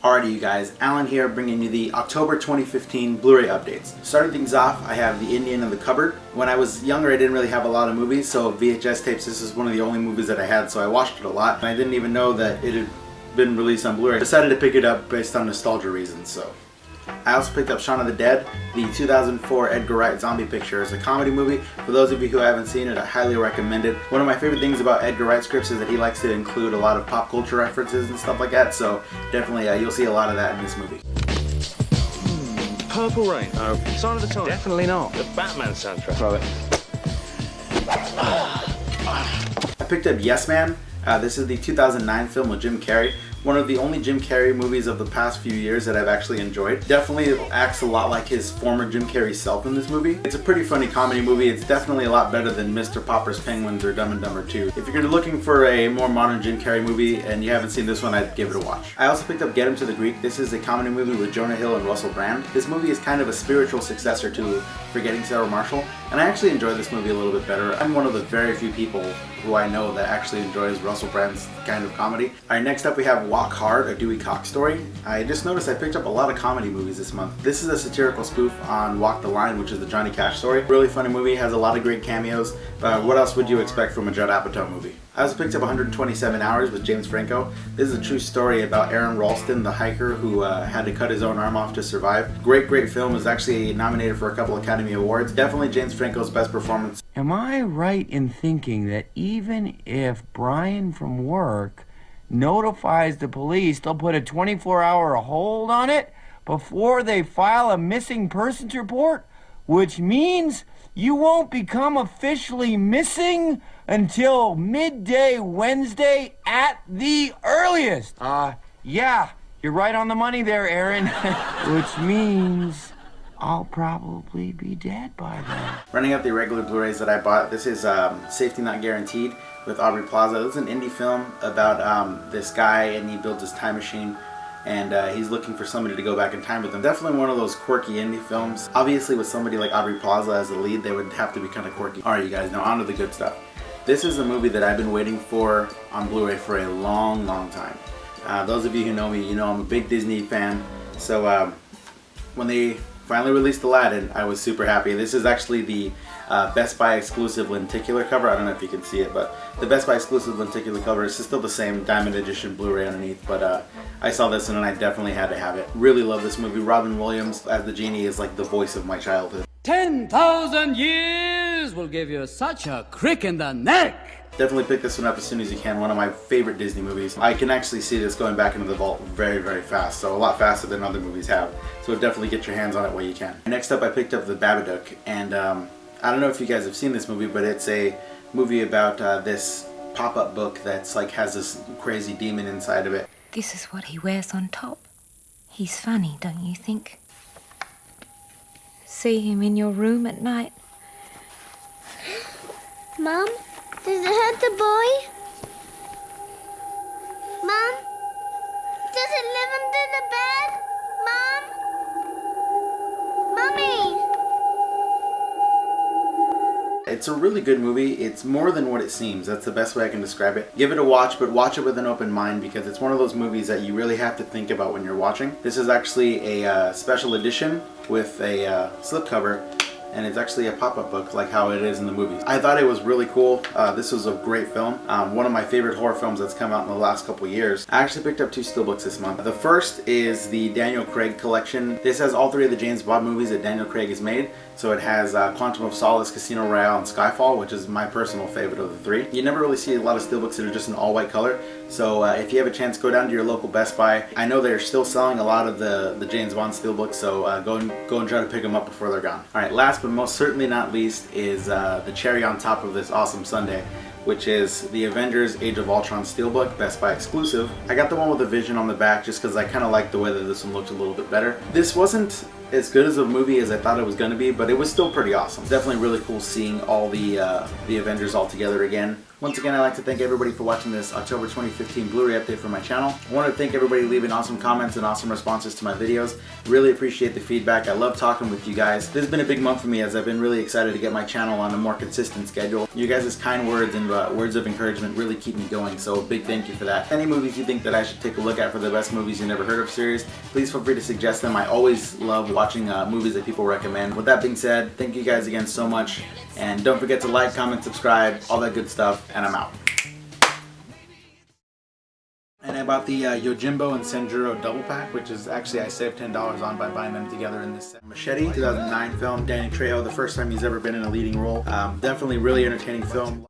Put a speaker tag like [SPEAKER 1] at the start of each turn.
[SPEAKER 1] Alrighty you guys, Alan here bringing you the October 2015 Blu-ray updates. Starting things off, I have The Indian in the Cupboard. When I was younger I didn't really have a lot of movies, so VHS tapes, this is one of the only movies that I had, so I watched it a lot. And I didn't even know that it had been released on Blu-ray. I decided to pick it up based on nostalgia reasons, so. I also picked up Shaun of the Dead, the 2004 Edgar Wright zombie picture. It's a comedy movie. For those of you who haven't seen it, I highly recommend it. One of my favorite things about Edgar Wright scripts is that he likes to include a lot of pop culture references and stuff like that, so definitely you'll see a lot of that in this movie.
[SPEAKER 2] Purple Rain. No. Sign of the Times.
[SPEAKER 3] Definitely not.
[SPEAKER 2] The Batman soundtrack.
[SPEAKER 3] Throw it.
[SPEAKER 1] I picked up Yes Man. This is the 2009 film with Jim Carrey. One of the only Jim Carrey movies of the past few years that I've actually enjoyed. Definitely acts a lot like his former Jim Carrey self in this movie. It's a pretty funny comedy movie. It's definitely a lot better than Mr. Popper's Penguins or Dumb and Dumber 2. If you're looking for a more modern Jim Carrey movie and you haven't seen this one, I'd give it a watch. I also picked up Get Him to the Greek. This is a comedy movie with Jonah Hill and Russell Brand. This movie is kind of a spiritual successor to Forgetting Sarah Marshall, and I actually enjoy this movie a little bit better. I'm one of the very few people who I know that actually enjoys Russell Brand's kind of comedy. Alright, next up we have Walk Hard, a Dewey Cox story. I just noticed I picked up a lot of comedy movies this month. This is a satirical spoof on Walk the Line, which is the Johnny Cash story. Really funny movie, has a lot of great cameos. What else would you expect from a Judd Apatow movie? I also picked up 127 Hours with James Franco. This is a true story about Aaron Ralston, the hiker who had to cut his own arm off to survive. Great film. It was actually nominated for a couple Academy Awards. Definitely James Franco's best performance.
[SPEAKER 4] Am I right in thinking that even if Brian from work notifies the police, they'll put a 24-hour hold on it before they file a missing persons report? Which means you won't become officially missing until midday Wednesday at the earliest. Yeah, you're right on the money there, Aaron. Which means I'll probably be dead by then.
[SPEAKER 1] Running out the regular Blu-rays that I bought, this is Safety Not Guaranteed with Aubrey Plaza. This is an indie film about this guy, and he builds his time machine, and he's looking for somebody to go back in time with him. Definitely one of those quirky indie films. Obviously with somebody like Aubrey Plaza as the lead, they would have to be kind of quirky. Alright you guys, now on to the good stuff. This is a movie that I've been waiting for on Blu-ray for a long time. Those of you who know me, you know I'm a big Disney fan, so when they finally released Aladdin, I was super happy. This is actually the Best Buy exclusive lenticular cover. I don't know if you can see it, but the Best Buy exclusive lenticular cover is still the same Diamond Edition Blu-ray underneath, but I saw this one and I definitely had to have it. Really love this movie. Robin Williams as the genie is like the voice of my childhood.
[SPEAKER 5] 10,000 years will give you such a crick in the neck.
[SPEAKER 1] Definitely pick this one up as soon as you can. One of my favorite Disney movies. I can actually see this going back into the vault very fast, so a lot faster than other movies have. So definitely get your hands on it while you can. Next up I picked up The Babadook, and I don't know if you guys have seen this movie, but it's a movie about this pop-up book that's like has this crazy demon inside of it.
[SPEAKER 6] This is what he wears on top. He's funny, don't you think? See him in your room at night.
[SPEAKER 7] Mom, does it hurt the boy? Mom, does it live under the bed? Mom? Mommy!
[SPEAKER 1] It's a really good movie. It's more than what it seems. That's the best way I can describe it. Give it a watch, but watch it with an open mind because it's one of those movies that you really have to think about when you're watching. This is actually a special edition with a slipcover, and it's actually a pop-up book like how it is in the movies. I thought it was really cool. This was a great film. One of my favorite horror films that's come out in the last couple years. I actually picked up two steelbooks this month. The first is the Daniel Craig collection. This has all three of the James Bond movies that Daniel Craig has made. So it has Quantum of Solace, Casino Royale, and Skyfall, which is my personal favorite of the three. You never really see a lot of steelbooks that are just in all white color. So if you have a chance, go down to your local Best Buy. I know they're still selling a lot of the James Bond steelbooks, so go and try to pick them up before they're gone. Alright, last but most certainly not least is the cherry on top of this awesome sundae, which is the Avengers Age of Ultron steelbook, Best Buy exclusive. I got the one with the vision on the back just because I kind of like the way that this one looked a little bit better. This wasn't as good as a movie as I thought it was going to be, but it was still pretty awesome. It's definitely really cool seeing all the Avengers all together again. Once again, I'd like to thank everybody for watching this October 2015 Blu-ray update for my channel. I want to thank everybody leaving awesome comments and awesome responses to my videos. Really appreciate the feedback. I love talking with you guys. This has been a big month for me as I've been really excited to get my channel on a more consistent schedule. You guys' kind words and words of encouragement really keep me going, so big thank you for that. Any movies you think that I should take a look at for the best movies you never heard of series, please feel free to suggest them. I always love watching movies that people recommend. With that being said, thank you guys again so much, and don't forget to like, comment, subscribe, all that good stuff, and I'm out. And I bought the Yojimbo and Sanjuro double pack, which is actually I saved $10 on by buying them together in this set. Machete, 2009 film. Danny Trejo, the first time he's ever been in a leading role. Definitely really entertaining film.